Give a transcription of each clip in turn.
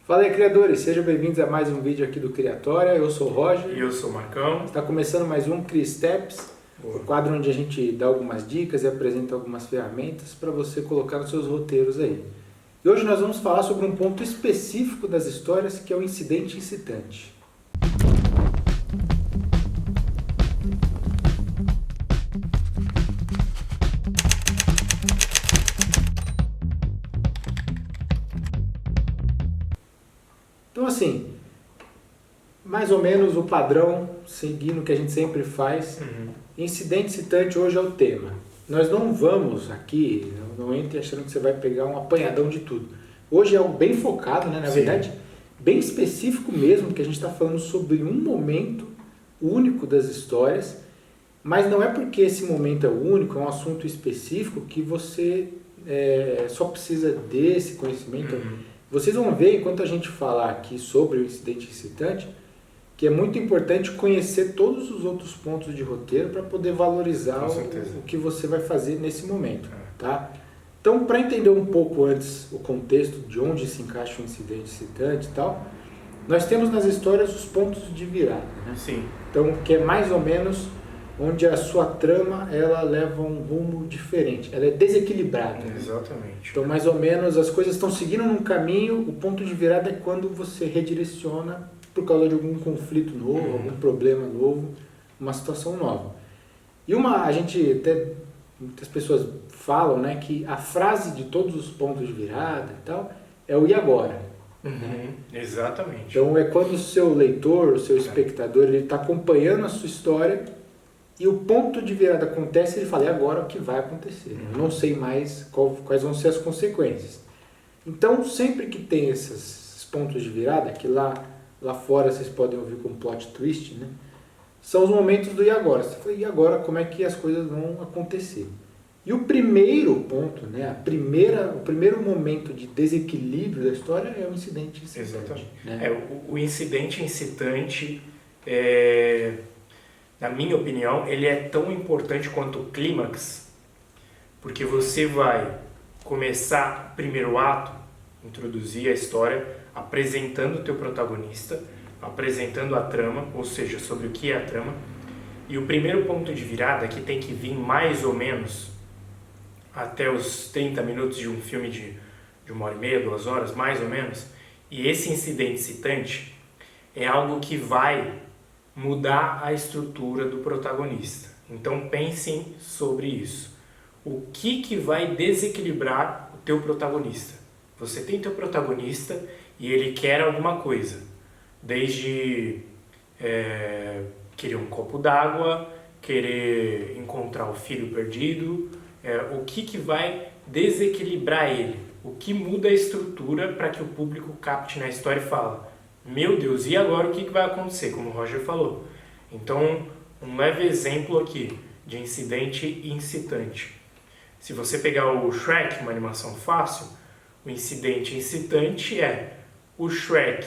Fala aí, criadores! Sejam bem-vindos a mais um vídeo aqui do Criatória. Eu sou o Roger. E eu sou o Marcão. Está começando mais um Cri Steps, o quadro onde a gente dá algumas dicas e apresenta algumas ferramentas para você colocar nos seus roteiros aí. E hoje nós vamos falar sobre um ponto específico das histórias, que é o incidente incitante. Então, assim, mais ou menos o padrão, seguindo o que a gente sempre faz, incidente incitante hoje é o tema. Nós não vamos aqui, não entre achando que você vai pegar um apanhadão de tudo. Hoje é algo bem focado, né? Na verdade, bem específico mesmo, porque a gente está falando sobre um momento único das histórias, mas não é porque esse momento é único, é um assunto específico, que você só precisa desse conhecimento. Vocês vão ver, enquanto a gente falar aqui sobre o incidente incitante, que é muito importante conhecer todos os outros pontos de roteiro para poder valorizar o que você vai fazer nesse momento, tá? Então, para entender um pouco antes o contexto de onde se encaixa o incidente incitante e tal, nós temos nas histórias os pontos de virada, né? Sim. Então, que é mais ou menos onde a sua trama ela leva um rumo diferente, ela é desequilibrada. Exatamente. Então, mais ou menos, as coisas estão seguindo num caminho, o ponto de virada é quando você redireciona por causa de algum conflito novo, algum problema novo, uma situação nova. E a gente até, muitas pessoas falam, né, que a frase de todos os pontos de virada e tal, é o e agora. Né? Exatamente. Então, é quando o seu leitor, o seu espectador, ele está acompanhando a sua história e o ponto de virada acontece e ele fala, é agora o que vai acontecer. Eu não sei mais quais vão ser as consequências. Então, sempre que tem esses pontos de virada, que lá fora vocês podem ouvir como plot twist, né? São os momentos do e agora. Você fala, e agora como é que as coisas vão acontecer? E o primeiro ponto, né? O primeiro momento de desequilíbrio da história é o incidente incitante. Exatamente. Né? O incidente incitante, na minha opinião, ele é tão importante quanto o clímax, porque você vai começar o primeiro ato, introduzir a história, apresentando o teu protagonista, apresentando a trama, ou seja, sobre o que é a trama, e o primeiro ponto de virada, que tem que vir mais ou menos até os 30 minutos de um filme de 1h30, 2 horas, mais ou menos, e esse incidente incitante é algo que vai mudar a estrutura do protagonista. Então pensem sobre isso. O que vai desequilibrar o teu protagonista? Você tem teu protagonista e ele quer alguma coisa, desde querer um copo d'água, querer encontrar o filho perdido. O que vai desequilibrar ele? O que muda a estrutura para que o público capte na história e fala, meu Deus, e agora o que vai acontecer? Como o Roger falou. Então, um leve exemplo aqui de incidente incitante. Se você pegar o Shrek, uma animação fácil, o incidente incitante é o Shrek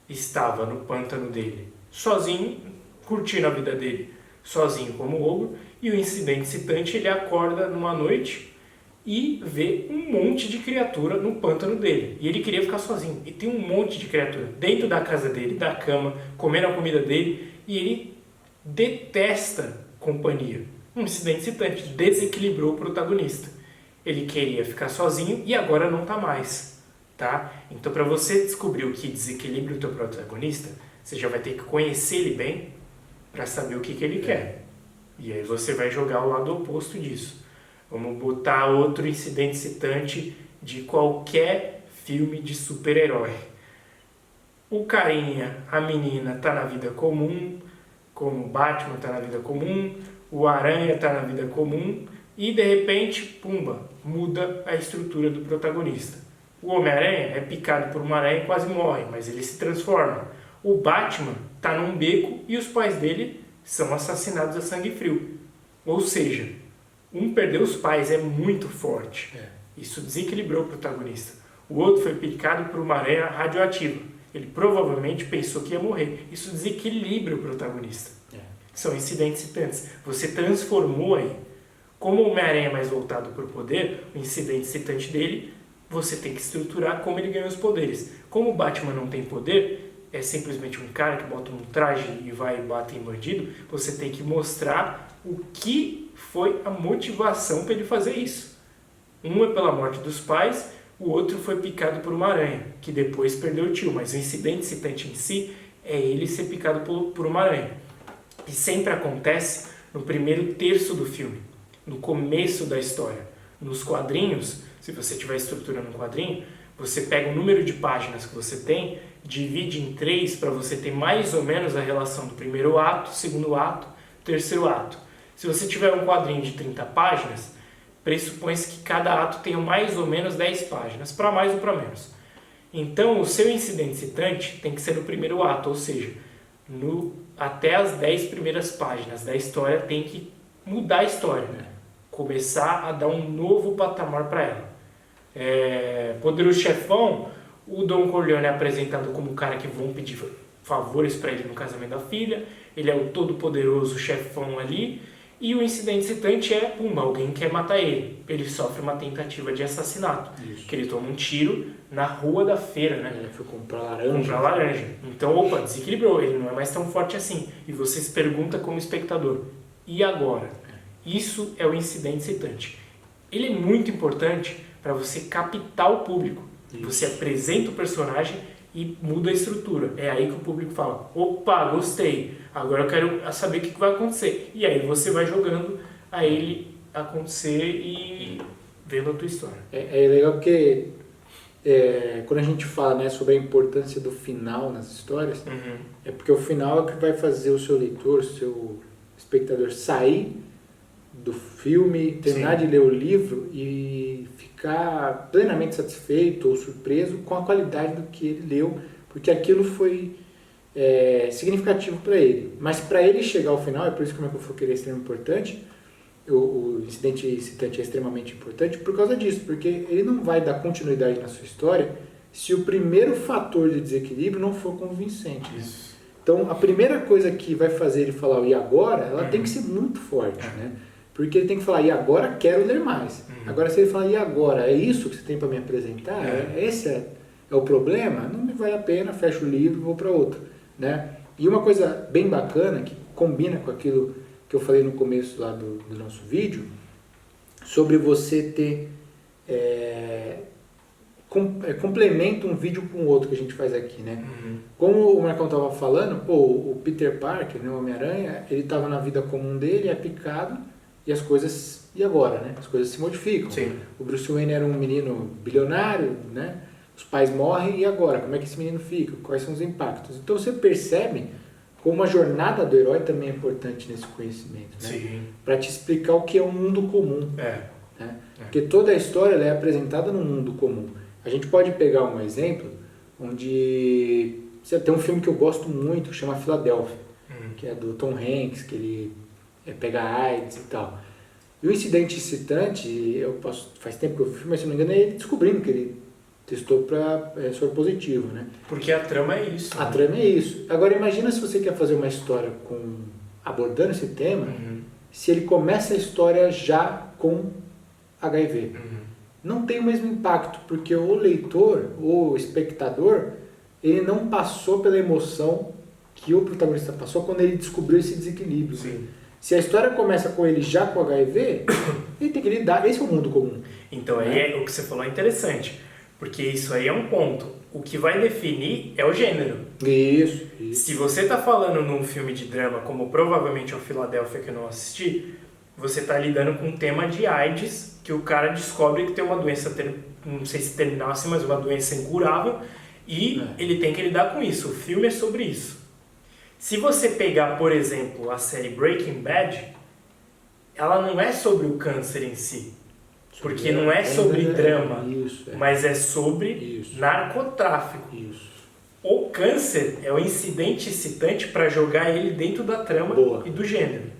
estava no pântano dele, sozinho, curtindo a vida dele, sozinho como ogro, e o incidente incitante, ele acorda numa noite e vê um monte de criatura no pântano dele. E ele queria ficar sozinho. E tem um monte de criatura dentro da casa dele, da cama, comendo a comida dele, e ele detesta companhia. Um incidente incitante desequilibrou o protagonista. Ele queria ficar sozinho e agora não está mais. Tá? Então, para você descobrir o que desequilibra o teu protagonista, você já vai ter que conhecer ele bem para saber o que ele quer. E aí você vai jogar o lado oposto disso. Vamos botar outro incidente incitante de qualquer filme de super-herói. O carinha, a menina tá na vida comum, como o Batman tá na vida comum, o Aranha tá na vida comum, e de repente, pumba, muda a estrutura do protagonista. O Homem-Aranha é picado por uma aranha e quase morre, mas ele se transforma. O Batman tá num beco e os pais dele são assassinados a sangue frio. Ou seja, um perdeu os pais, é muito forte. Isso desequilibrou o protagonista. O outro foi picado por uma aranha radioativa. Ele provavelmente pensou que ia morrer. Isso desequilibra o protagonista. São incidentes incitantes. Você transformou aí. Como o Homem-Aranha é mais voltado para o poder, o incidente incitante dele, você tem que estruturar como ele ganhou os poderes. como o Batman não tem poder, é simplesmente um cara que bota um traje e vai bater em bandido, você tem que mostrar o que foi a motivação para ele fazer isso. Um é pela morte dos pais, o outro foi picado por uma aranha, que depois perdeu o tio, mas o incidente citante em si é ele ser picado por uma aranha. E sempre acontece no primeiro terço do filme, no começo da história. Nos quadrinhos, se você estiver estruturando um quadrinho, você pega o número de páginas que você tem, divide em 3 para você ter mais ou menos a relação do primeiro ato, segundo ato, terceiro ato. Se você tiver um quadrinho de 30 páginas, pressupõe-se que cada ato tenha mais ou menos 10 páginas, para mais ou para menos. Então, o seu incidente citante tem que ser no primeiro ato, ou seja, até as 10 primeiras páginas da história tem que mudar a história, né? Começar a dar um novo patamar para ela. Poderoso Chefão, o Don Corleone é apresentado como o cara que vão pedir favores para ele no casamento da filha, ele é o todo-poderoso chefão ali, e o incidente citante é, alguém quer matar ele. Ele sofre uma tentativa de assassinato. Isso. Que ele toma um tiro na rua da feira, né? Ele foi comprar laranja. Então, desequilibrou. Ele não é mais tão forte assim. E você se pergunta como espectador, e agora? Isso é o incidente citante. Ele é muito importante para você captar o público. Isso. Você apresenta o personagem e muda a estrutura. É aí que o público fala, opa, gostei, agora eu quero saber o que vai acontecer. E aí você vai jogando a ele acontecer e vendo a tua história. É legal porque quando a gente fala, né, sobre a importância do final nas histórias, é porque o final é o que vai fazer o seu leitor, o seu espectador sair do filme, terminar de ler o livro e ficar plenamente satisfeito ou surpreso com a qualidade do que ele leu, porque aquilo foi significativo para ele. Mas para ele chegar ao final, é por isso que o Michael falou que ele é extremamente importante, o incidente citante é extremamente importante por causa disso, porque ele não vai dar continuidade na sua história se o primeiro fator de desequilíbrio não for convincente. Isso. Então, a primeira coisa que vai fazer ele falar o e agora, ela tem que ser muito forte, né? Porque ele tem que falar, e agora quero ler mais. Agora, se ele falar, e agora, é isso que você tem para me apresentar? Esse é o problema? Não me vale a pena, fecho o livro e vou para outro, né? E uma coisa bem bacana, que combina com aquilo que eu falei no começo lá do nosso vídeo, sobre você ter complementa um vídeo com o outro que a gente faz aqui, né? Como o Marcão estava falando, o Peter Parker, né, o Homem-Aranha, ele estava na vida comum dele, é picado, e as coisas, e agora, né? As coisas se modificam. Sim. O Bruce Wayne era um menino bilionário, né? Os pais morrem, e agora? Como é que esse menino fica? Quais são os impactos? Então você percebe como a jornada do herói também é importante nesse conhecimento, né? Para te explicar o que é um mundo comum. Né? Porque toda a história ela é apresentada num mundo comum. A gente pode pegar um exemplo onde você tem um filme que eu gosto muito que chama Filadélfia, que é do Tom Hanks, que ele pega AIDS e tal. E o incidente citante, faz tempo que eu vi o filme, mas se não me engano, é ele descobrindo que ele testou para soro positivo, né? Porque a trama é isso. A trama é isso. Agora imagina se você quer fazer uma história abordando esse tema, se ele começa a história já com HIV. Não tem o mesmo impacto, porque o leitor, o espectador, ele não passou pela emoção que o protagonista passou quando ele descobriu esse desequilíbrio. Sim. Se a história começa com ele já com HIV, ele tem que lidar. Esse é o mundo comum. Então, aí o que você falou é interessante, porque isso aí é um ponto. O que vai definir é o gênero. Isso. Se você está falando num filme de drama, como provavelmente é o Filadélfia que eu não assisti, você está lidando com um tema de AIDS, que o cara descobre que tem uma doença, não sei se terminal assim, mas uma doença incurável, e ele tem que lidar com isso. O filme é sobre isso. Se você pegar, por exemplo, a série Breaking Bad, ela não é sobre o câncer em si. Porque não é sobre drama, mas é sobre narcotráfico. O câncer é o incidente excitante para jogar ele dentro da trama e do gênero.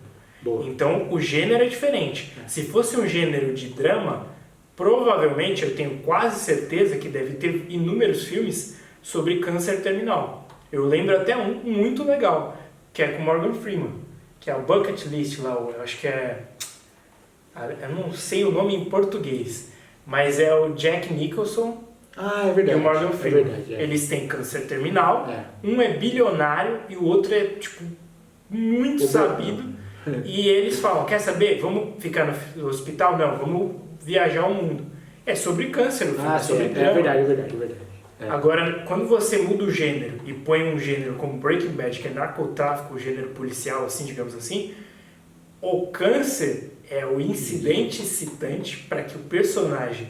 Então, o gênero é diferente. Se fosse um gênero de drama, provavelmente, eu tenho quase certeza que deve ter inúmeros filmes sobre câncer terminal. Eu lembro até um muito legal, que é com Morgan Freeman, que é o Bucket List lá, eu acho que eu não sei o nome em português, mas é o Jack Nicholson Ah, é verdade. E o Morgan Freeman. Verdade, Eles têm câncer terminal, É. um é bilionário e o outro é, tipo, muito sabido. E eles falam, quer saber, vamos ficar no hospital? Não, vamos viajar ao mundo. É sobre câncer o filme, Ah, é sim, sobre é drama. verdade. É. Agora, quando você muda o gênero e põe um gênero como Breaking Bad, que é narcotráfico, gênero policial, assim, digamos assim, o câncer é o incidente excitante para que o personagem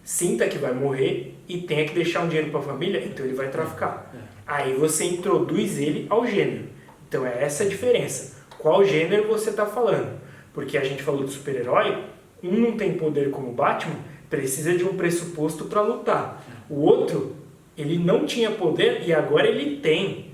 sinta que vai morrer e tenha que deixar um dinheiro para a família, então ele vai traficar. Aí você introduz ele ao gênero. Então é essa a diferença. Qual gênero você está falando? Porque a gente falou de super-herói, um não tem poder como o Batman, precisa de um pressuposto para lutar. O outro, ele não tinha poder e agora ele tem.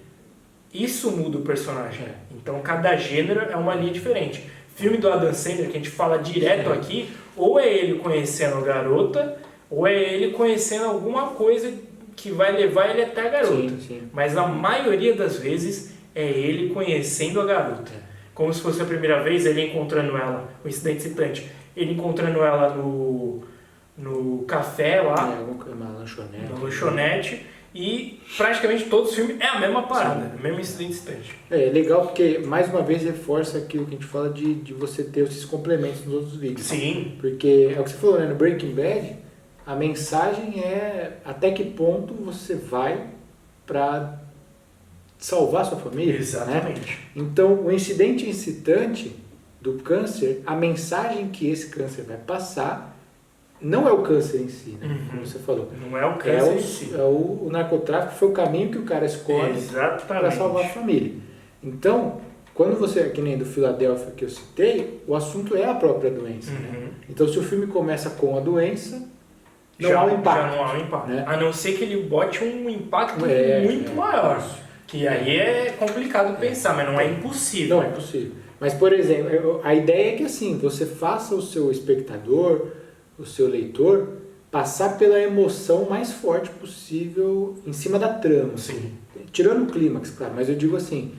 Isso muda o personagem. Então cada gênero é uma linha diferente. Filme do Adam Sandler, que a gente fala direto aqui, ou é ele conhecendo a garota, ou é ele conhecendo alguma coisa que vai levar ele até a garota. Sim. Mas na maioria das vezes é ele conhecendo a garota. Como se fosse a primeira vez, ele encontrando ela, o incidente excitante, ele encontrando ela no café lá, Uma lanchonete. na lanchonete, e praticamente todos os filmes é a mesma parada, o mesmo incidente excitante. É legal porque, mais uma vez, reforça aquilo que a gente fala de você ter esses complementos nos outros vídeos. Sim. Porque é o que você falou, né? No Breaking Bad, a mensagem é até que ponto você vai para salvar sua família. Exatamente. Né? Então, o incidente incitante do câncer, a mensagem que esse câncer vai passar, não é o câncer em si, né? Como você falou. Não é o câncer em si. O narcotráfico foi o caminho que o cara escolhe para salvar a família. Então, quando você, que nem do Filadélfia que eu citei, o assunto é a própria doença. Né? Então, se o filme começa com a doença, não há um impacto. Já não há um impacto. Né? A não ser que ele bote um impacto muito maior. Que aí é complicado pensar, mas não é impossível. Não é possível. Mas, por exemplo, a ideia é que assim, você faça o seu espectador, o seu leitor, passar pela emoção mais forte possível em cima da trama. Sim. Tirando o clímax, claro, mas eu digo assim,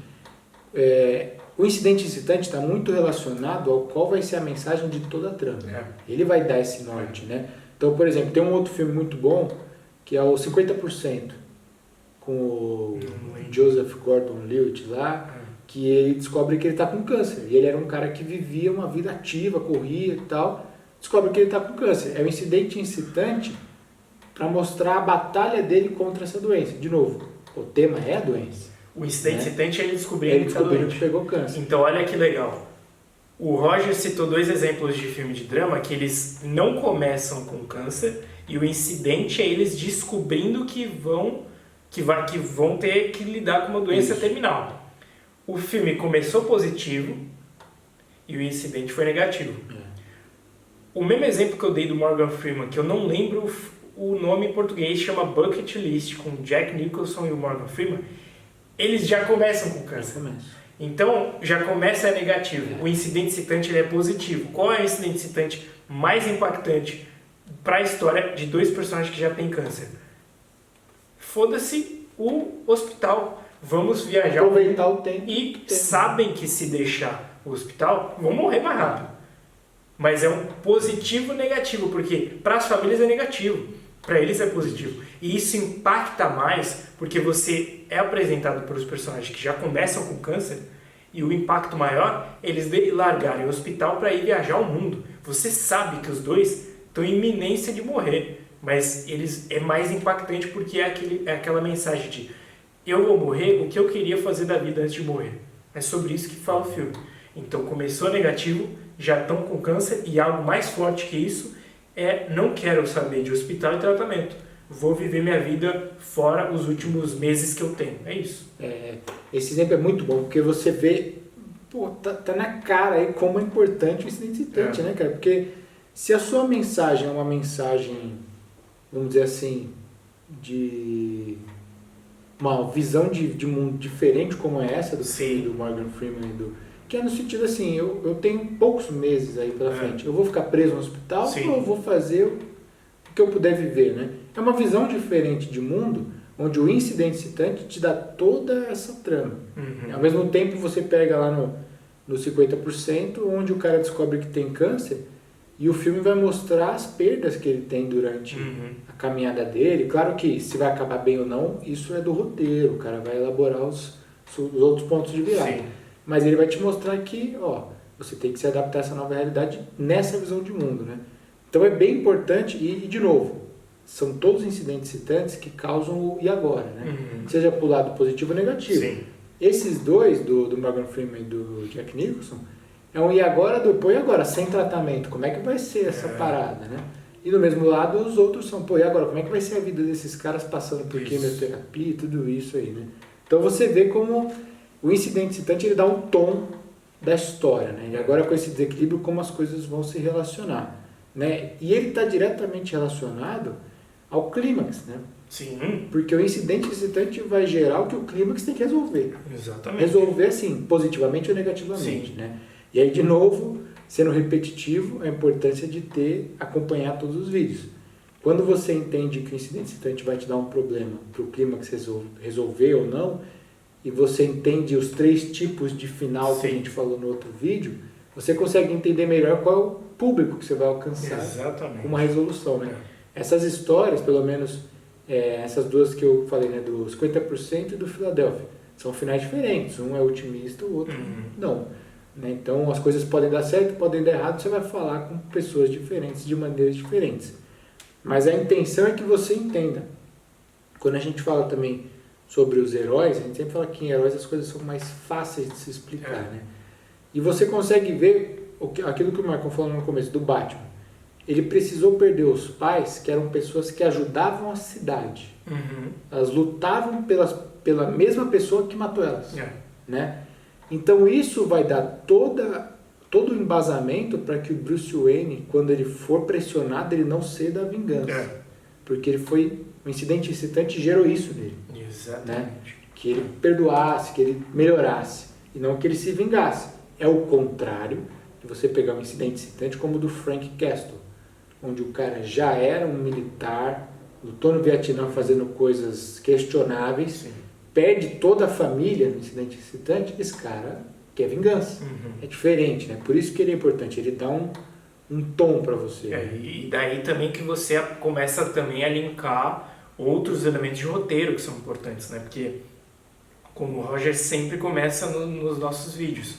o incidente incitante está muito relacionado ao qual vai ser a mensagem de toda a trama. Ele vai dar esse norte, né? Então, por exemplo, tem um outro filme muito bom, que é o 50%, com o Joseph Gordon-Levitt lá, que ele descobre que ele está com câncer. E ele era um cara que vivia uma vida ativa, corria e tal, descobre que ele está com câncer. É um incidente incitante para mostrar a batalha dele contra essa doença. De novo, o tema é a doença. O incidente excitante é ele descobrindo que pegou câncer. Então, olha que legal. O Roger citou 2 exemplos de filme de drama que eles não começam com câncer e o incidente é eles descobrindo que vão ter que lidar com uma doença terminal. O filme começou positivo e o incidente foi negativo. O mesmo exemplo que eu dei do Morgan Freeman, que eu não lembro o nome em português, chama Bucket List, com Jack Nicholson e o Morgan Freeman, eles já começam com câncer. Então, já começa negativo. O incidente excitante ele é positivo. Qual é o incidente excitante mais impactante para a história de 2 personagens que já têm câncer? Foda-se o hospital. Vamos viajar. Aproveitar o tempo. E sabem que se deixar o hospital, vão morrer mais rápido. Mas é um positivo negativo, porque para as famílias é negativo, para eles é positivo. E isso impacta mais, porque você é apresentado pelos personagens que já começam com câncer, e o impacto maior, eles largarem o hospital para ir viajar ao mundo. Você sabe que os dois estão em iminência de morrer, mas é mais impactante porque é aquela mensagem de eu vou morrer, o que eu queria fazer da vida antes de morrer. É sobre isso que fala o filme. Então começou negativo, já estão com câncer, e algo mais forte que isso é não quero saber de hospital e tratamento. Vou viver minha vida fora os últimos meses que eu tenho. É isso. Esse exemplo é muito bom, porque você vê, tá na cara aí como é importante o incidente excitante, né, cara? Porque se a sua mensagem é uma mensagem, vamos dizer assim, de uma visão de mundo diferente como é essa do Morgan Freeman, que é no sentido assim, eu tenho poucos meses aí pela frente, eu vou ficar preso no hospital ou eu vou fazer o que eu puder viver, né? É uma visão diferente de mundo, onde o incidente excitante te dá toda essa trama. Ao mesmo tempo você pega lá no 50%, onde o cara descobre que tem câncer, E o filme vai mostrar as perdas que ele tem durante a caminhada dele. Claro que se vai acabar bem ou não, isso é do roteiro. O cara vai elaborar os outros pontos de virada. Sim. Mas ele vai te mostrar que, você tem que se adaptar a essa nova realidade nessa visão de mundo, né? Então é bem importante e de novo, são todos incidentes excitantes que causam o e agora, né? Seja pro lado positivo ou negativo. Sim. Esses dois, do Morgan Freeman e do Jack Nicholson, é um e agora do pô, e agora, sem tratamento, como é que vai ser essa parada, né? E do mesmo lado, os outros são, pô, e agora, como é que vai ser a vida desses caras passando por quimioterapia e tudo isso aí, né? Então você vê como o incidente excitante, ele dá um tom da história, né? E agora com esse desequilíbrio, como as coisas vão se relacionar, né? E ele está diretamente relacionado ao clímax, né? Sim. Porque o incidente excitante vai gerar o que o clímax tem que resolver. Exatamente. Resolver, assim, positivamente ou negativamente, né? E aí, de novo, sendo repetitivo, a importância de acompanhar todos os vídeos. Quando você entende que o incidente excitante vai te dar um problema para o clímax resolver ou não, e você entende os 3 tipos de final que a gente falou no outro vídeo, você consegue entender melhor qual é o público que você vai alcançar com uma resolução, né? Essas histórias, pelo menos essas duas que eu falei, né, do 50% e do Philadelphia, são finais diferentes. Um é otimista, o outro não. Né? Então as coisas podem dar certo, podem dar errado, você vai falar com pessoas diferentes, de maneiras diferentes. Mas a intenção é que você entenda. Quando a gente fala também sobre os heróis, a gente sempre fala que em heróis as coisas são mais fáceis de se explicar, né? E você consegue ver aquilo que o Marcon falou no começo, do Batman. Ele precisou perder os pais, que eram pessoas que ajudavam a cidade. Elas lutavam pela mesma pessoa que matou elas, né? Então isso vai dar todo o embasamento para que o Bruce Wayne, quando ele for pressionado, ele não ceda à vingança. Porque o incidente excitante gerou isso nele. Exatamente. Né? Que ele perdoasse, que ele melhorasse, e não que ele se vingasse. É o contrário de você pegar um incidente excitante como o do Frank Castle, onde o cara já era um militar, lutou no Vietnã fazendo coisas questionáveis, perde toda a família no incidente excitante, esse cara quer vingança. É diferente, né? Por isso que ele é importante, ele dá um tom para você. E daí também que você começa também a linkar outros elementos de roteiro que são importantes, né? Porque, como o Roger sempre começa nos nossos vídeos,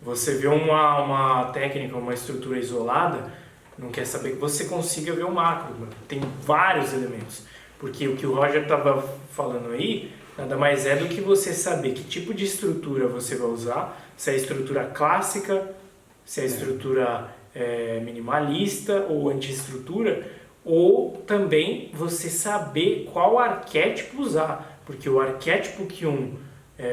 você vê uma técnica, uma estrutura isolada, não quer saber que você consiga ver o macro, mano. Tem vários elementos. Porque o que o Roger estava falando aí, nada mais é do que você saber que tipo de estrutura você vai usar, se é a estrutura clássica, se é a estrutura minimalista ou anti-estrutura, ou também você saber qual arquétipo usar, porque o arquétipo que um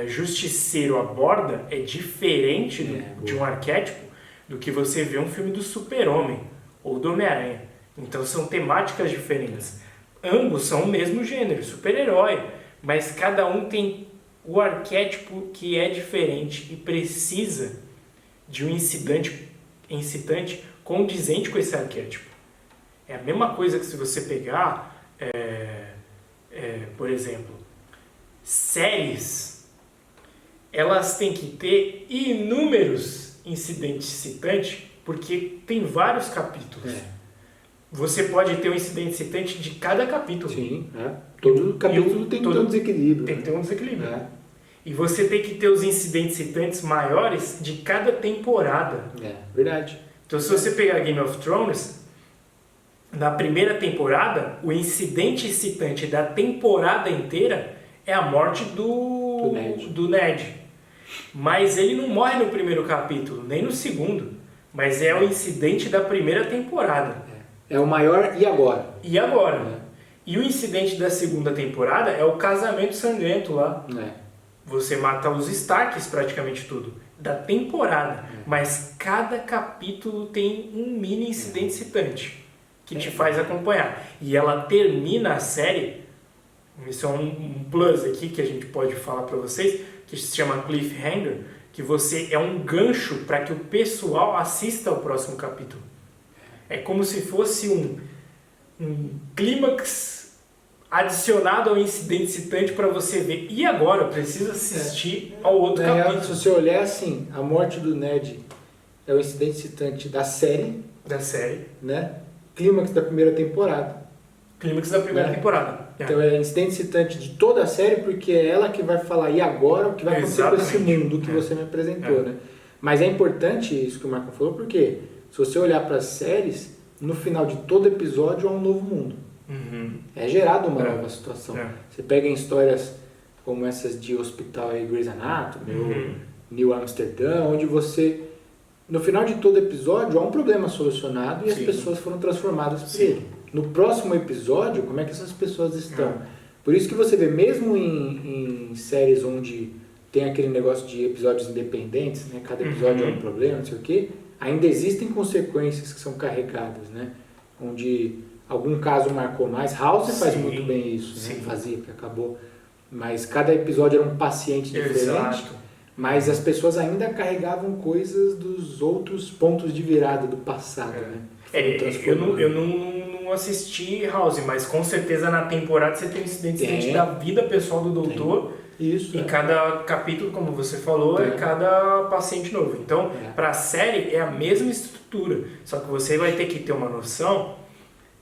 justiceiro aborda é diferente de um arquétipo do que você vê um filme do Super-Homem ou do Homem-Aranha. Então são temáticas diferentes. Ambos são o mesmo gênero, super-herói, mas cada um tem o arquétipo que é diferente e precisa de um incitante condizente com esse arquétipo. É a mesma coisa que se você pegar, por exemplo, séries, elas têm que ter inúmeros incidentes excitantes, porque tem vários capítulos. Você pode ter um incidente excitante de cada capítulo. Sim, todo capítulo tem que ter um desequilíbrio. Tem que ter um desequilíbrio. E você tem que ter os incidentes excitantes maiores de cada temporada. Verdade. Então, se você pegar Game of Thrones, na primeira temporada, o incidente excitante da temporada inteira é a morte do Ned. Mas ele não morre no primeiro capítulo, nem no segundo. Mas é o incidente da primeira temporada. É o maior e agora. E agora. E o incidente da segunda temporada é o casamento sangrento lá. Você mata os Starks praticamente tudo. Da temporada. Mas cada capítulo tem um mini incidente excitante que te faz acompanhar. E ela termina a série, isso é um plus aqui que a gente pode falar para vocês, que se chama cliffhanger, que você é um gancho para que o pessoal assista ao próximo capítulo. É como se fosse um clímax adicionado ao incidente excitante para você ver. E agora? Eu preciso assistir ao outro capítulo. Se você olhar assim, a morte do Ned é o incidente excitante da série, da série. Né? Clímax da primeira temporada. Clímax da primeira temporada. Então é incidente citante de toda a série, porque é ela que vai falar, e agora o que vai acontecer com esse mundo que você me apresentou, né? Mas é importante isso que o Marco falou, porque se você olhar para as séries, no final de todo episódio há um novo mundo. É gerado uma nova situação. Você pega em histórias como essas de Hospital e Grey's Anatomy, ou New Amsterdã, onde você, no final de todo episódio, há um problema solucionado e as pessoas foram transformadas por ele. No próximo episódio, como é que essas pessoas estão? Por isso que você vê, mesmo em séries onde tem aquele negócio de episódios independentes, né? Cada episódio é um problema, não sei o quê, ainda existem consequências que são carregadas, né? Onde algum caso marcou mais. House faz muito bem isso, né? Fazia, porque acabou. Mas cada episódio era um paciente diferente. Mas as pessoas ainda carregavam coisas dos outros pontos de virada do passado, né? Eu não assisti House, mas com certeza na temporada você tem um incidente da vida pessoal do doutor. Isso, e cada capítulo, como você falou, é cada paciente novo. Então, para a série é a mesma estrutura, só que você vai ter que ter uma noção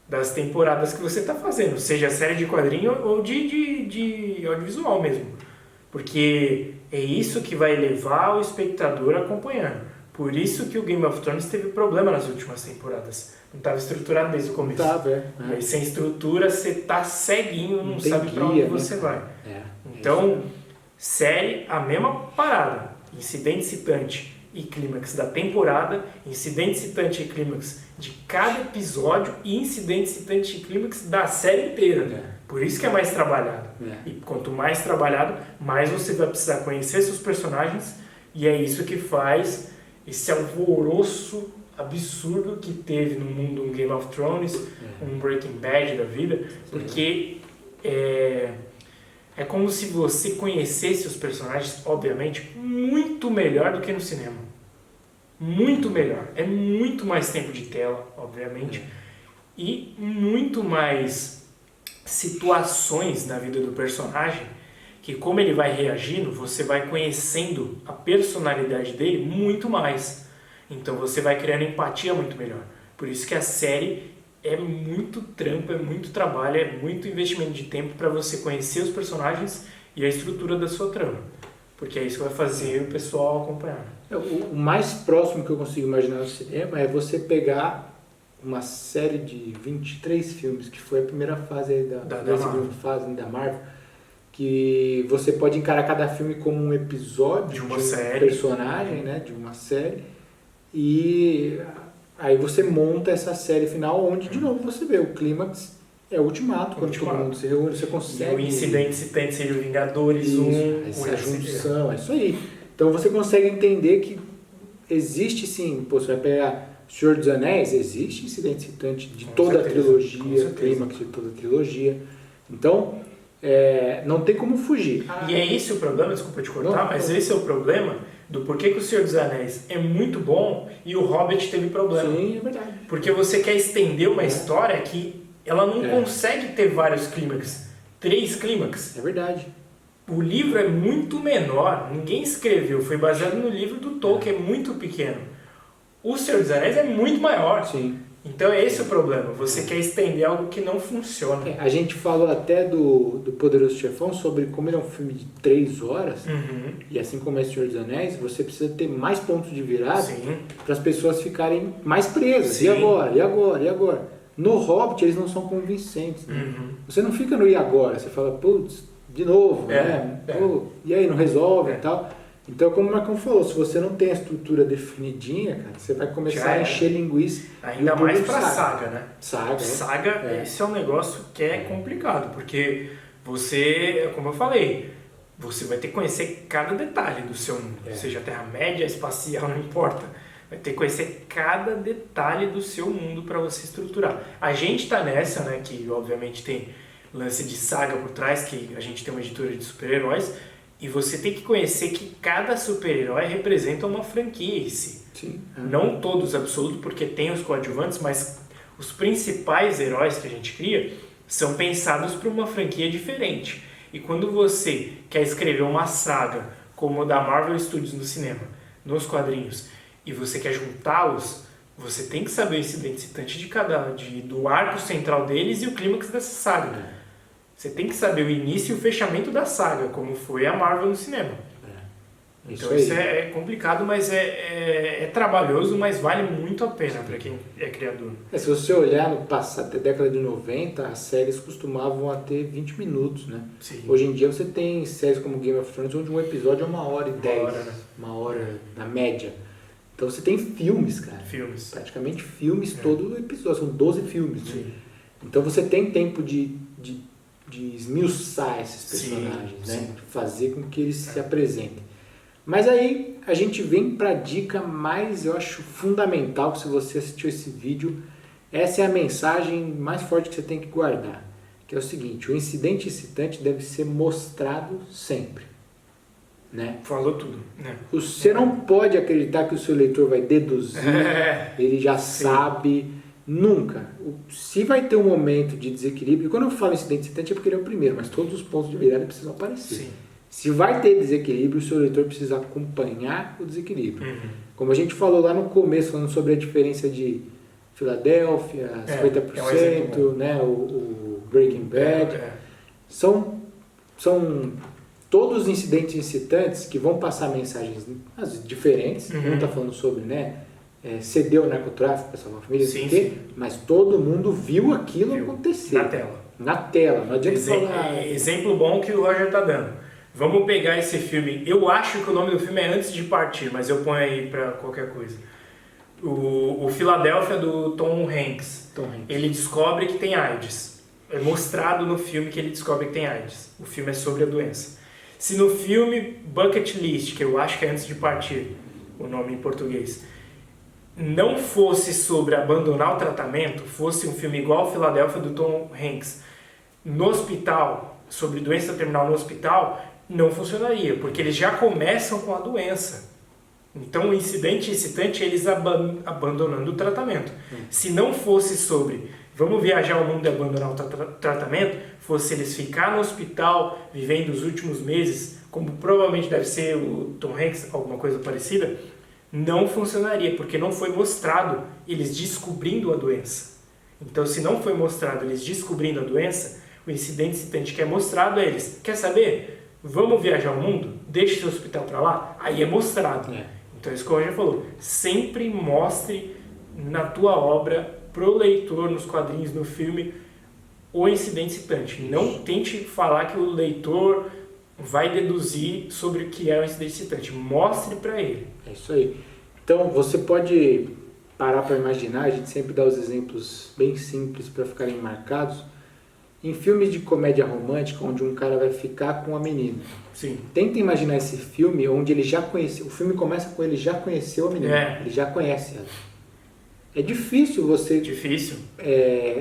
das temporadas que você está fazendo, seja série de quadrinho ou de audiovisual mesmo. Porque é isso que vai levar o espectador a acompanhar. Por isso que o Game of Thrones teve problema nas últimas temporadas. Não estava estruturado desde o começo. Mas sem estrutura, você tá ceguinho, não sabe para onde você vai. Então, série, a mesma parada. Incidente citante e clímax da temporada, incidente citante e clímax de cada episódio e incidente citante e clímax da série inteira. Por isso que é mais trabalhado. E quanto mais trabalhado, mais você vai precisar conhecer seus personagens, e é isso que faz esse alvoroço absurdo que teve no mundo um Game of Thrones, um Breaking Bad da vida, porque é como se você conhecesse os personagens, obviamente, muito melhor do que no cinema. Muito melhor. É muito mais tempo de tela, obviamente, e muito mais situações na vida do personagem, que como ele vai reagindo, você vai conhecendo a personalidade dele muito mais. Então você vai criando empatia muito melhor. Por isso que a série é muito trampo, é muito trabalho, é muito investimento de tempo para você conhecer os personagens e a estrutura da sua trama. Porque é isso que vai fazer o pessoal acompanhar. O mais próximo que eu consigo imaginar no cinema é você pegar uma série de 23 filmes, que foi a primeira fase aí da segunda fase da Marvel, que você pode encarar cada filme como um episódio de uma personagem, né, de uma série, e aí você monta essa série final, onde de novo você vê o clímax, é o ultimato, quando todo mundo se reúne, você consegue... E o incidente citante seria o Vingadores 1... Essa junção, é isso aí. Então você consegue entender que existe sim, você vai pegar Senhor dos Anéis, existe incidente citante de toda a trilogia, clímax de toda a trilogia. Então, não tem como fugir. E é esse o problema, desculpa te cortar, mas esse é o problema do porquê que o Senhor dos Anéis é muito bom e o Hobbit teve problema. Sim, é verdade. Porque você quer estender uma história que ela não consegue ter vários clímax, 3 clímax. É verdade. O livro é muito menor, ninguém escreveu, foi baseado no livro do Tolkien, é muito pequeno. O Senhor dos Anéis é muito maior. Sim. Então é esse o problema, você quer estender algo que não funciona. A gente falou até do Poderoso Chefão sobre como ele é um filme de 3 horas, e assim como é o Senhor dos Anéis, você precisa ter mais pontos de virada para as pessoas ficarem mais presas. Sim. E agora? E agora? E agora? No Hobbit eles não são convincentes. Né? Você não fica no e agora, você fala, putz, de novo, né? Pô, e aí, não resolve e tal. Então, como o Marcão falou, se você não tem a estrutura definidinha, cara, você vai começar a encher linguiça. Ainda mais pra saga, né? Saga, esse é um negócio que é complicado, porque você, como eu falei, você vai ter que conhecer cada detalhe do seu mundo, seja Terra-média, espacial, não importa. Vai ter que conhecer cada detalhe do seu mundo para você estruturar. A gente tá nessa, né, que obviamente tem lance de saga por trás, que a gente tem uma editora de super-heróis, e você tem que conhecer que cada super-herói representa uma franquia em si. Sim. Não todos absolutos, porque tem os coadjuvantes, mas os principais heróis que a gente cria são pensados para uma franquia diferente. E quando você quer escrever uma saga como a da Marvel Studios no cinema, nos quadrinhos, e você quer juntá-los, Você tem que saber o incidente citante do arco central deles e o clímax dessa saga. Você tem que saber o início e o fechamento da saga, como foi a Marvel no cinema. Então isso é complicado, mas é trabalhoso, mas vale muito a pena para quem é criador. Se você olhar no passado, até a década de 90, as séries costumavam a ter 20 minutos, né? Sim. Hoje em dia você tem séries como Game of Thrones, onde um episódio é 1h10, né? 1 hora na média. Então você tem filmes, cara. Filmes. Praticamente filmes todo episódio, são 12 filmes. Né? Então você tem tempo de esmiuçar esses personagens, né? De fazer com que eles se apresentem. Mas aí a gente vem para a dica mais, eu acho, fundamental, que se você assistiu esse vídeo, essa é a mensagem mais forte que você tem que guardar, que é o seguinte: o incidente excitante deve ser mostrado sempre. Né? Falou tudo. Né? Você não pode acreditar que o seu leitor vai deduzir, ele já sabe, nunca. Se vai ter um momento de desequilíbrio, quando eu falo incidente excitante é porque ele é o primeiro, mas todos os pontos de virada precisam aparecer. Sim. Se vai ter desequilíbrio, o seu leitor precisa acompanhar o desequilíbrio. Como a gente falou lá no começo, falando sobre a diferença de Filadélfia, 50%, né, o Breaking Bad. São todos os incidentes incitantes que vão passar mensagens diferentes. Um está falando sobre, né, ceder o narcotráfico para salvar a família, mas todo mundo viu aquilo acontecer. Na tela. Não adianta falar... Exemplo bom que o Roger está dando. Vamos pegar esse filme. Eu acho que o nome do filme é Antes de Partir, mas eu ponho aí para qualquer coisa. O Filadélfia, do Tom Hanks. Ele descobre que tem AIDS. É mostrado no filme que ele descobre que tem AIDS. O filme é sobre a doença. Se no filme Bucket List, que eu acho que é Antes de Partir, o nome em português, não fosse sobre abandonar o tratamento, fosse um filme igual ao Filadélfia, do Tom Hanks, no hospital, sobre doença terminal no hospital, não funcionaria, porque eles já começam com a doença. Então o incidente excitante é eles abandonando o tratamento. Se não fosse sobre vamos viajar ao mundo e abandonar o tratamento, fosse eles ficar no hospital, vivendo os últimos meses, como provavelmente deve ser o Tom Hanks, alguma coisa parecida, não funcionaria, porque não foi mostrado eles descobrindo a doença. Então se não foi mostrado eles descobrindo a doença, o incidente excitante que é mostrado a eles, quer saber? Vamos viajar ao mundo? Deixa o seu hospital para lá? Aí é mostrado. Então isso que o Roger falou. Sempre mostre na tua obra, pro leitor, nos quadrinhos, no filme, o incidente excitante. Não tente falar que o leitor vai deduzir sobre o que é o incidente excitante. Mostre para ele. É isso aí. Então você pode parar para imaginar, a gente sempre dá os exemplos bem simples para ficarem marcados. Em filmes de comédia romântica, onde um cara vai ficar com a menina. Tenta imaginar esse filme onde ele já conheceu. O filme começa com ele já conheceu a menina. Ele já conhece ela. É difícil você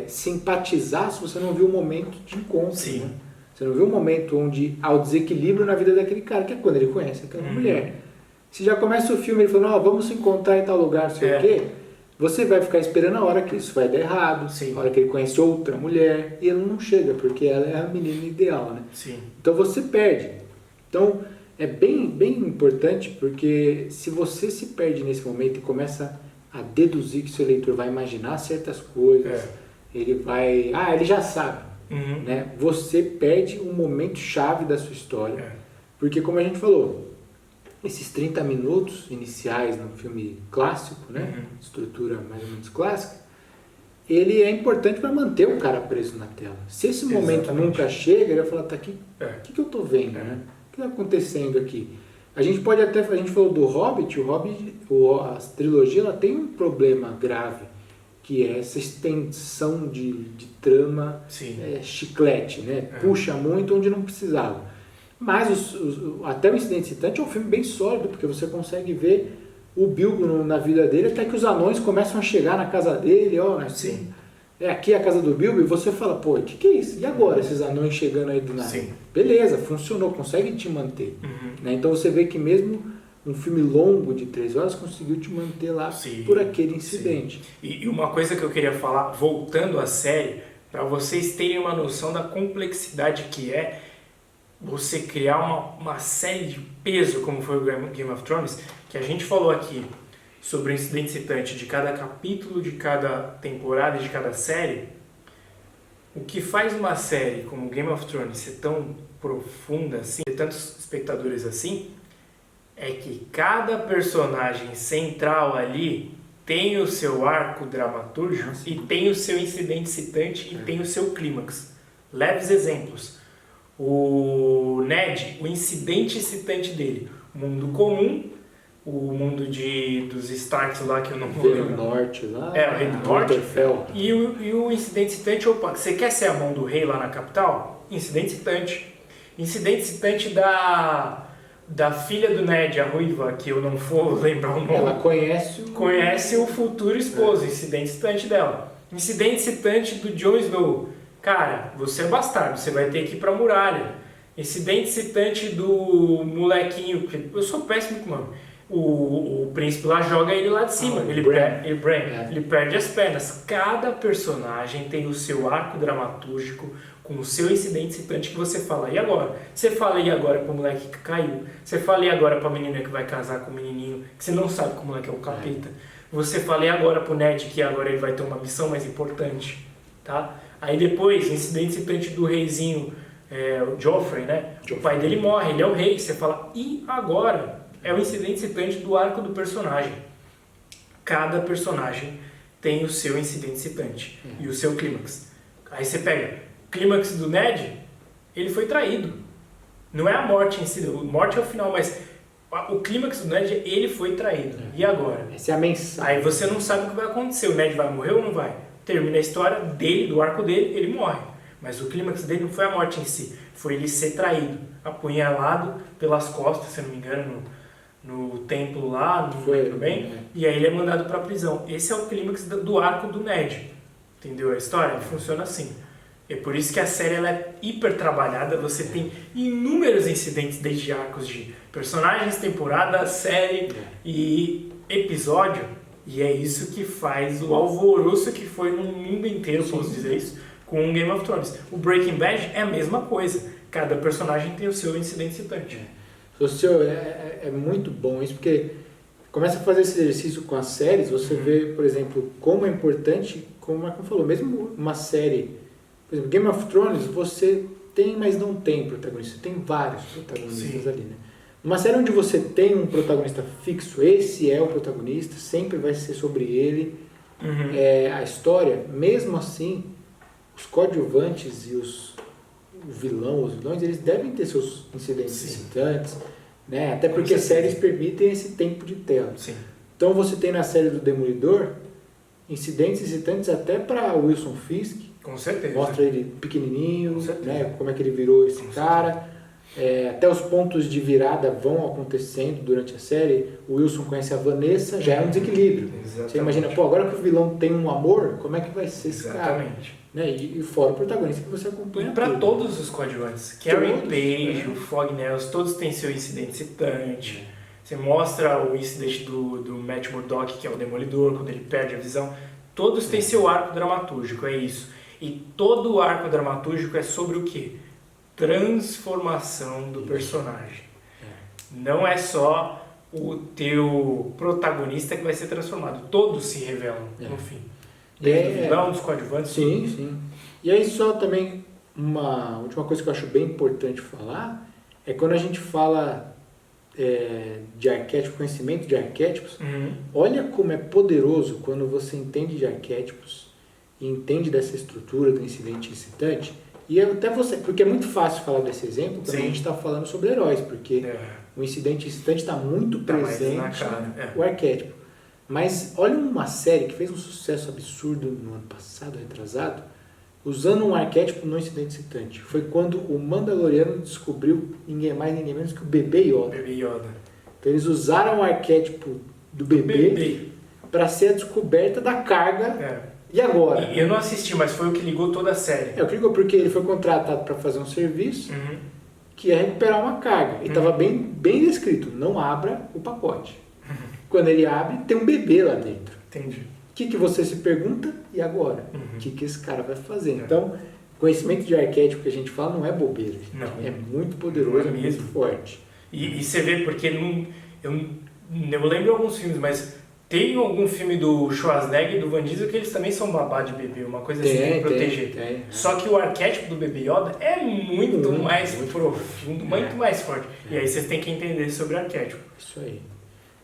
simpatizar se você não viu o momento de encontro. Né? Você não viu o momento onde há o desequilíbrio na vida daquele cara, que é quando ele conhece aquela mulher. Se já começa o filme ele falando, vamos se encontrar em tal lugar, não sei o quê. Você vai ficar esperando a hora que isso vai dar errado, a hora que ele conhece outra mulher, e ele não chega, porque ela é a menina ideal, né? Então você perde. Então é bem, bem importante, porque se você se perde nesse momento e começa a deduzir que seu leitor vai imaginar certas coisas, ele vai... ele já sabe. Né? Você perde um momento chave da sua história. Porque como a gente falou, esses 30 minutos iniciais num filme clássico, né? Estrutura mais ou menos clássica, ele é importante para manter o cara preso na tela. Se esse momento nunca chega, ele vai falar, o que eu estou vendo? Né? O que está acontecendo aqui? A gente pode até, a gente falou do Hobbit, a trilogia ela tem um problema grave, que é essa extensão de trama chiclete, né? Puxa muito onde não precisava. Mas até o Incidente Excitante é um filme bem sólido, porque você consegue ver o Bilbo na vida dele, até que os anões começam a chegar na casa dele, aqui é a casa do Bilbo, e você fala, o que é isso? E agora, esses anões chegando aí do nada? Beleza, funcionou, consegue te manter. Né? Então você vê que mesmo um filme longo de 3 horas conseguiu te manter lá por aquele incidente. E uma coisa que eu queria falar, voltando à série, para vocês terem uma noção da complexidade que é você criar uma série de peso, como foi o Game of Thrones, que a gente falou aqui. sobre o incidente citante de cada capítulo, de cada temporada e de cada série, o que faz uma série como Game of Thrones ser tão profunda assim, ter tantos espectadores assim, é que cada personagem central ali tem o seu arco dramatúrgico e tem o seu incidente citante e tem o seu clímax. Leves exemplos. O Ned, o incidente citante dele, mundo comum, o mundo dos Starks lá que eu não vou Rei do lembrar. Norte lá. O Rei do Norte. Winterfell. E o incidente citante, opa, você quer ser a mão do rei lá na capital? Incidente citante. Incidente citante da filha do Ned, a Ruiva, que eu não vou lembrar o nome. Ela conhece o futuro esposo, incidente citante dela. Incidente citante do Jon Snow. Cara, você é bastardo, você vai ter que ir pra muralha. Incidente citante do molequinho, eu sou péssimo com o nome. O príncipe lá joga ele lá de cima, ele perde as pernas. Cada personagem tem o seu arco dramatúrgico com o seu incidente citante que você fala, e agora? Você fala, e agora pro moleque que caiu? Você fala, e agora pra menina que vai casar com o menininho, que você não sabe que o moleque é o capeta? Você fala, e agora pro Ned, que agora ele vai ter uma missão mais importante, tá? Aí depois, incidente citante do reizinho, o Joffrey, né? O pai dele morre, ele é o rei. Você fala, e agora? É o incidente citante do arco do personagem. Cada personagem tem o seu incidente citante e o seu clímax. Aí você pega o clímax do Ned, ele foi traído. Não é a morte em si, a morte é o final, mas o clímax do Ned, ele foi traído. E agora? Essa é a mensagem. Aí você não sabe o que vai acontecer. O Ned vai morrer ou não vai? Termina a história dele, do arco dele, ele morre. Mas o clímax dele não foi a morte em si, foi ele ser traído, apunhalado pelas costas, se não me engano, no templo lá, não lembro bem, e aí ele é mandado para a prisão. Esse é o clímax do arco do Ned, entendeu? A história funciona assim. É por isso que a série ela é hiper trabalhada, você tem inúmeros incidentes desde arcos de personagens, temporada, série e episódio, e é isso que faz o alvoroço que foi no mundo inteiro, posso dizer isso, com o Game of Thrones. O Breaking Bad é a mesma coisa, cada personagem tem o seu incidente citante. É muito bom isso, porque começa a fazer esse exercício com as séries, você vê, por exemplo, como é importante, como o Marco falou, mesmo uma série, por exemplo, Game of Thrones, você tem, mas não tem protagonista, você tem vários protagonistas ali, né? Uma série onde você tem um protagonista fixo, esse é o protagonista, sempre vai ser sobre ele, a história, mesmo assim, os coadjuvantes e os vilões, eles devem ter seus incidentes citantes, né? Até porque séries permitem esse tempo de tela. Sim. Então você tem na série do Demolidor incidentes citantes até para Wilson Fisk. Com certeza. Mostra ele pequenininho, né? Como é que ele virou esse cara. Até os pontos de virada vão acontecendo durante a série. O Wilson conhece a Vanessa, já é um desequilíbrio. Exatamente. Você imagina, agora que o vilão tem um amor, como é que vai ser esse cara? Né? E fora o protagonista que você acompanha. E para todos os coadjuvantes, Karen Page, o Fogg Nelson, todos têm seu incidente citante. Você mostra o incidente do Matt Murdock, que é o Demolidor, quando ele perde a visão. Todos têm seu arco dramatúrgico, é isso. E todo o arco dramatúrgico é sobre o quê? Transformação do personagem. Não é só o teu protagonista que vai ser transformado. Todos se revelam no fim. Desde o vilão, dos coadjuvantes. Sim. E aí só também uma última coisa que eu acho bem importante falar é quando a gente fala de arquétipo, conhecimento de arquétipos, olha como é poderoso quando você entende de arquétipos e entende dessa estrutura do incidente incitante. E até você, porque é muito fácil falar desse exemplo quando a gente está falando sobre heróis, porque o incidente incitante está muito presente o arquétipo. Mas olha uma série que fez um sucesso absurdo no ano passado, retrasado, usando um arquétipo no incidente citante. Foi quando o Mandaloriano descobriu ninguém mais, ninguém menos que o bebê Yoda. Então eles usaram o arquétipo do bebê para ser a descoberta da carga. E agora? Eu não assisti, mas foi o que ligou toda a série. O que ligou porque ele foi contratado para fazer um serviço que é recuperar uma carga. E estava bem descrito, não abra o pacote. Quando ele abre, tem um bebê lá dentro. Entendi. O que você se pergunta? E agora? O que esse cara vai fazer? Então, conhecimento de arquétipo que a gente fala não é bobeira. Não. É muito poderoso, é muito forte. E você vê, porque eu lembro alguns filmes, mas Tem algum filme do Schwarzenegger e do Van Diesel que eles também são babá de bebê, uma coisa assim, tem que proteger. Tem. Só que o arquétipo do bebê Yoda é muito mais profundo, muito mais forte. E aí vocês têm que entender sobre o arquétipo. Isso aí.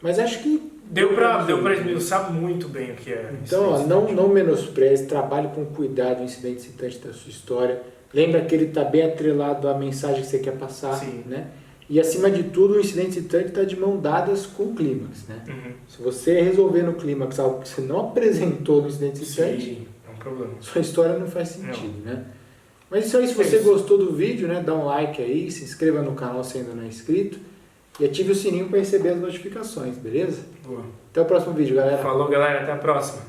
Mas acho que... Deu pra esmiuçar muito bem o que é. Então, ó, não menospreze, trabalhe com cuidado o incidente citante da sua história. Lembra que ele está bem atrelado à mensagem que você quer passar, Sim. né? E acima de tudo, o incidente citante está de mão dadas com o clímax, né? Uhum. Se você resolver no clímax algo que você não apresentou no incidente citante, Sim, é um problema. sua história não faz sentido, né? Mas isso aí, se você gostou do vídeo, né, dá um like aí, se inscreva no canal se ainda não é inscrito e ative o sininho para receber as notificações, beleza? Boa. Até o próximo vídeo, galera. Falou, galera. Até a próxima.